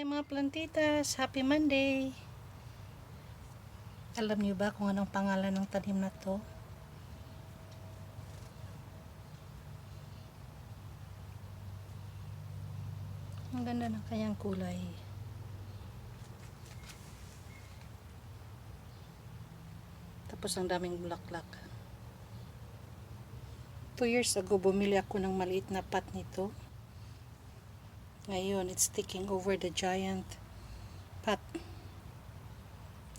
Hi mga plantitas, happy Monday. Alam niyo ba kung anong pangalan ng tanim na to? Ang ganda ng kanyang kulay. Tapos ang daming bulaklak. 2 years ago bumili ako ng maliit na pot nito. Ngayon, it's taking over the giant pot.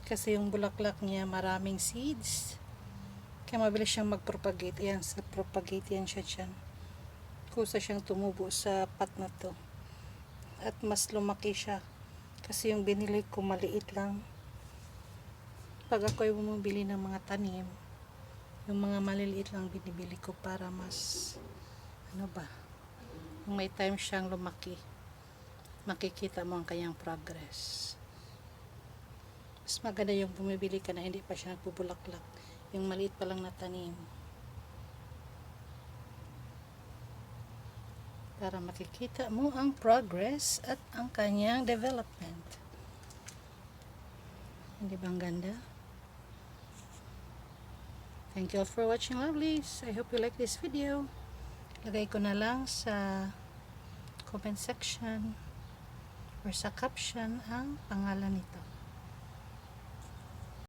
Kasi yung bulaklak niya maraming seeds. Kaya mabilis siyang mag-propagate. Ayan, sa propagate yan siya dyan. Kusa siyang tumubo sa pot na to. At mas lumaki siya. Kasi yung binili ko maliit lang. Pag ako ay bumibili ng mga tanim, yung mga maliliit lang binibili ko para mas yung may time siyang lumaki. Makikita mo ang kanyang progress. Mas maganda yung bumibili ka na hindi pa siya nagpupulaklak, yung maliit pa lang na tanim, para makikita mo ang progress at ang kanyang development. Hindi ba ang ganda? Thank you all for watching, lovelies. I hope you like this video. Lagay ko na lang sa comment section or sa caption ang pangalan nito.